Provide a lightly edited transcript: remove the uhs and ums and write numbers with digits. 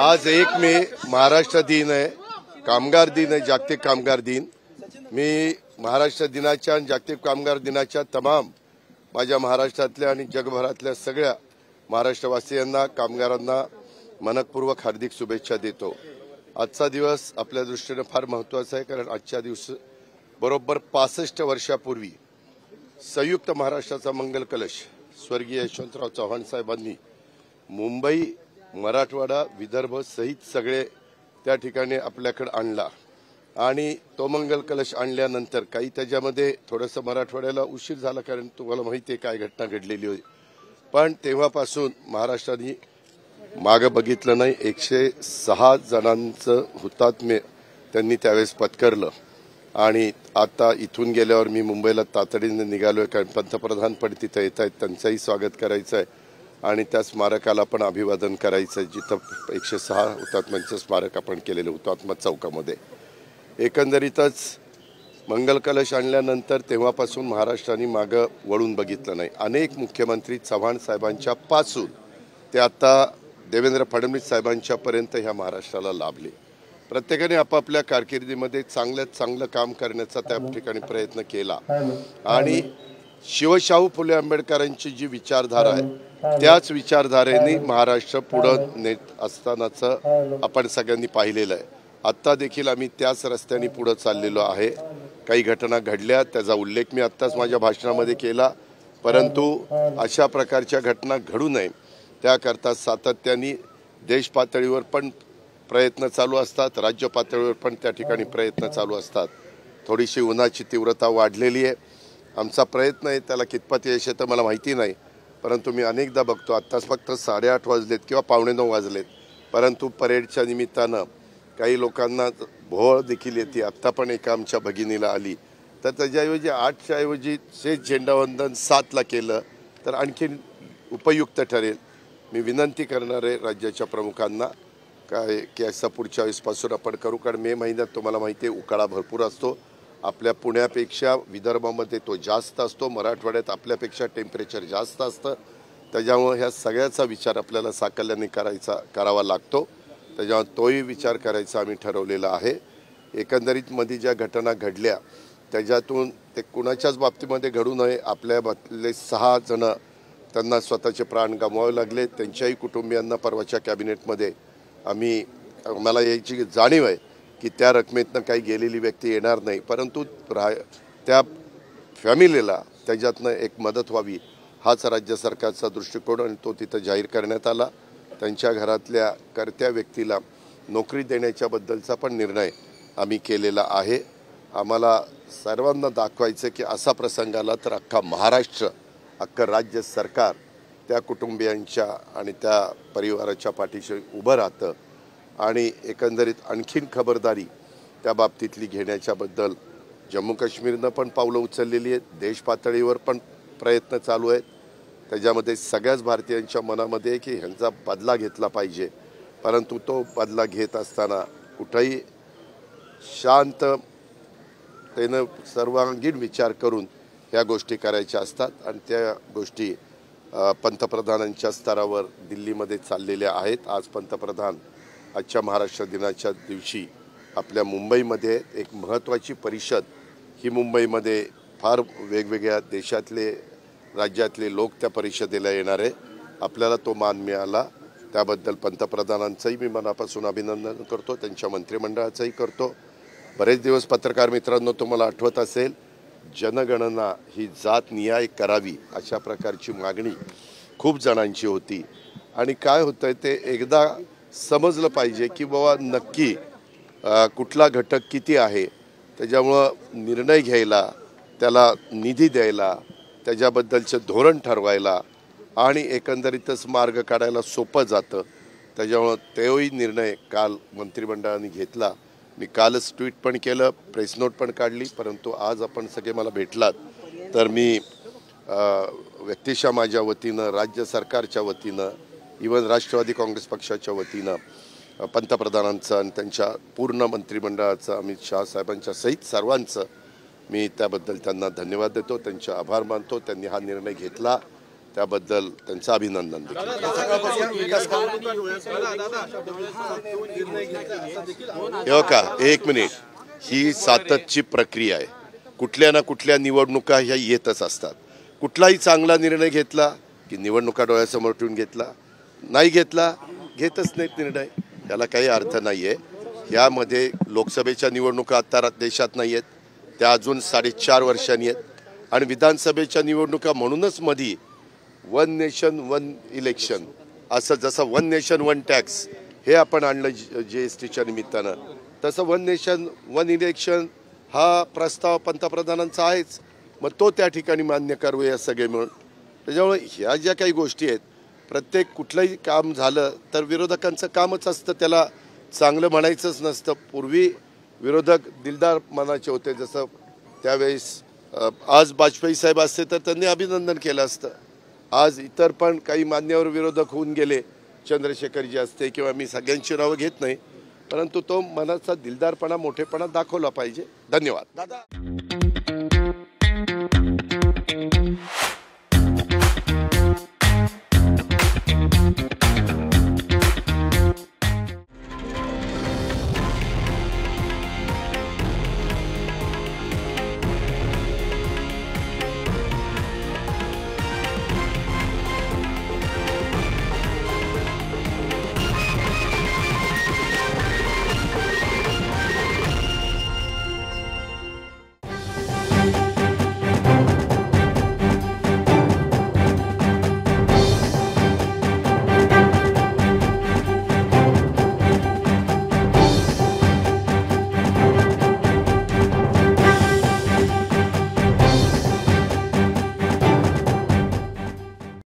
आज 1 मे महाराष्ट्र दिन आहे, कामगार दिन आहे, जागतिक कामगार दिन। मी महाराष्ट्र दिनाच्या आणि जागतिक कामगार दिनाच्या तमाम माझ्या महाराष्ट्रातल्या आणि जगभरातल्या सगळ्या महाराष्ट्रवासियांना, कामगारांना मनपूर्वक हार्दिक शुभेच्छा देतो। आजचा दिवस आपल्या दृष्टीने फार महत्त्वाचा आहे, कारण आजच्या दिवशी बरोबर 65 वर्षापूर्वी संयुक्त महाराष्ट्राचा मंगल कलश स्वर्गीय यशवंतराव चव्हाण साहेबांनी मुंबई, मराठवाडा, विदर्भ सहित सगळे त्या ठिकाणी आपल्याकडे आणला। आणि तो मंगल कलश आणल्यानंतर काही त्याच्यामध्ये थोडंसं मराठवाड्याला उशीर झाला, कारण तुम्हाला माहिती आहे काय घटना घडलेली होती। पण तेव्हापासून महाराष्ट्राने मागे बघितलं नाही। 106 जणांचं हुतात्म्य त्यांनी त्यावेळेस पत्करलं। आणि आता इथून गेल्यावर मी मुंबईला तातडीने निघालोय, कारण पंतप्रधान पण तिथे येत आहेत, त्यांचंही स्वागत करायचं आहे आणि त्या स्मारकाला पण अभिवादन करायचं आहे, जिथं 106 हुतात्म्यांचं स्मारक आपण केलेलं हुतात्मा चौकामध्ये। एकंदरीतच मंगल कलश आणल्यानंतर तेव्हापासून महाराष्ट्राने मागे वळून बघितलं नाही। अनेक मुख्यमंत्री चव्हाण साहेबांच्या पासून ते आता देवेंद्र फडणवीस साहेबांच्या पर्यंत ह्या महाराष्ट्राला लाभले। प्रत्येकाने आपापल्या कारकिर्दीमध्ये चांगल्यात चांगलं काम करण्याचा त्या ठिकाणी प्रयत्न केला आणि शिवशाहू फुले आंबेडकरांची जी विचारधारा आहे त्याच विचारधारेने महाराष्ट्र पुढे नेत असतानाचं आपण सगळ्यांनी पाहिलेलं आहे। आता देखील आम्ही त्याच रस्त्याने पुढे चाललेलो आहे। काही घटना घडल्या, त्याचा उल्लेख मी आत्ताच माझ्या भाषणामध्ये केला, परंतु अशा प्रकारच्या घटना घडू नये त्याकरता सातत्याने देश पातळीवर पण प्रयत्न चालू असतात, राज्य पातळीवर पण त्या ठिकाणी प्रयत्न चालू असतात। थोडीशी उन्हाची तीव्रता वाढलेली आहे, आमचा प्रयत्न आहे, त्याला कितपत यश येतं मला माहिती नाही, परंतु मी अनेकदा बघतो आत्ताच फक्त 8:30 वाजलेत किंवा 8:45 वाजलेत, परंतु परेडच्या निमित्तानं काही लोकांना भोवळ देखील येते। आत्ता पण एका आमच्या भगिनीला आली, तर त्याच्याऐवजी 8च्या ऐवजी शेष झेंडावंदन 7ला केलं तर आणखी उपयुक्त ठरेल। मी विनंती करणार आहे राज्याच्या प्रमुखांना काय की असं पुढच्या वेळेसपासून आपण करू, कारण मे महिन्यात तुम्हाला माहिती आहे उकाळा भरपूर असतो। आपल्या पुण्यापेक्षा विदर्भामध्ये तो जास्त असतो, मराठवाड्यात आपल्यापेक्षा टेम्परेचर जास्त असतं, त्याच्यामुळे ह्या सगळ्याचा विचार आपल्याला साकल्याने करावा लागतो। त्याच्यामुळे तोही विचार करायचा आम्ही ठरवलेला आहे। एकंदरीत मध्ये ज्या घटना घडल्या त्याच्यातून ते कुणाच्याच बाबतीमध्ये घडू नये। आपल्यातले 6 जण त्यांना स्वतःचे प्राण गमवावे लागले, त्यांच्याही कुटुंबियांना परवाच्या कॅबिनेटमध्ये आम्हाला याची जाणीव आहे की त्या रकमेतनं काही गेलेली व्यक्ती येणार नाही, परंतु त्या फॅमिलीला त्याच्यातनं एक मदत व्हावी हाच राज्य सरकारचा दृष्टिकोन आणि तो तिथं जाहीर करण्यात आला। त्यांच्या घरातल्या कर्त्या व्यक्तीला नोकरी देण्याच्या बद्दलचा पण निर्णय आम्ही केलेला आहे। आम्हाला सर्वांना दाखवायचं की असा प्रसंग आला तर अख्खा महाराष्ट्र, अख्खं राज्य सरकार त्या कुटुंबियांच्या आणि त्या परिवाराच्या पाठीशी उभं राहतं आणि एकंदरीत आणखीन खबरदारी त्या बाबतीतली घेण्याच्याबद्दल जम्मू काश्मीरनं पण पावलं उचललेली आहेत, देश पातळीवर पण प्रयत्न चालू आहेत। त्याच्यामध्ये सगळ्याच भारतीयांच्या मनामध्ये की ह्यांचा बदला घेतला पाहिजे, परंतु तो बदला घेत असताना कुठंही शांततेनं सर्वांगीण विचार करून ह्या गोष्टी करायच्या असतात आणि त्या गोष्टी पंतप्रधानांच्या स्तरावर दिल्लीमध्ये चाललेल्या आहेत। आज पंतप्रधान आजच्या महाराष्ट्र दिनाच्या दिवशी आपल्या मुंबईमध्ये एक महत्त्वाची परिषद ही मुंबईमध्ये फार वेगवेगळ्या देशातले राज्यातले लोक त्या परिषदेला येणार आहे। आपल्याला तो मान मिळाला त्याबद्दल पंतप्रधानांचंही मी मनापासून अभिनंदन करतो, त्यांच्या मंत्रिमंडळाचंही करतो। बरेच दिवस पत्रकार मित्रांनो तुम्हाला आठवत असेल जनगणना ही जात निहाय करावी अशा प्रकारची मागणी खूप जणांची होती आणि काय होतंय ते एकदा समजलं पाहिजे की बाबा नक्की कुठला घटक किती आहे, त्याच्यामुळं निर्णय घ्यायला, त्याला निधी द्यायला, त्याच्याबद्दलचं धोरण ठरवायला आणि एकंदरीतच मार्ग काढायला सोपं जातं। त्याच्यामुळं तोही निर्णय काल मंत्रिमंडळाने घेतला। मी कालच ट्विट पण केलं, प्रेस नोट पण काढली, परंतु आज आपण सगळे मला भेटलात तर मी व्यक्तिशः माझ्या वतीनं, राज्य सरकारच्या वतीनं, इवन राष्ट्रवादी काँग्रेस पक्षाच्या वतीनं पंतप्रधानांचं आणि त्यांच्या पूर्ण मंत्रिमंडळाचं, अमित शाह साहेबांच्या सहित सर्वांचं मी त्याबद्दल त्यांना धन्यवाद देतो, त्यांचे आभार मानतो। त्यांनी हा निर्णय घेतला त्याबद्दल त्यांचं अभिनंदन देखील. हे का एक मिनिट, ही सातत्याची प्रक्रिया आहे. कुठल्या ना कुठल्या निवडणुका ह्या येतच असतात. कुठलाही चांगला निर्णय घेतला की निवडणुका डोळ्यासमोर ठेवून घेतला, नाही घेतला घेतच नाहीत निर्णय, याला काही अर्थ नाही आहे. यामध्ये लोकसभेच्या निवडणुका आता देशात नाही आहेत, त्या अजून 4.5 वर्षांनी आहेत. आणि विधानसभेच्या निवडणुका म्हणूनच मध्ये वन नेशन वन इलेक्शन, असं जसं वन नेशन वन टॅक्स हे आपण आणलं GSTच्या निमित्तानं, तसं वन नेशन वन इलेक्शन हा प्रस्ताव पंतप्रधानांचा आहेच. मग तो त्या ठिकाणी मान्य करूया सगळे मिळून. त्याच्यामुळे ह्या ज्या काही गोष्टी आहेत, प्रत्येक कुठलंही काम झालं तर विरोधकांचं कामच असतं त्याला चांगलं म्हणायचंच नसतं. पूर्वी विरोधक दिलदार मनाचे होते, जसं त्यावेळेस आज वाजपेयी साहेब असते तर त्यांनी अभिनंदन केलं असतं. आज इतर पण काही मान्यवर विरोधक होऊन गेले, चंद्रशेखरजी असते किंवा मी सगळ्यांची नावं घेत नाही, परंतु तो मनाचा दिलदारपणा मोठेपणा दाखवला पाहिजे. धन्यवाद. दादा.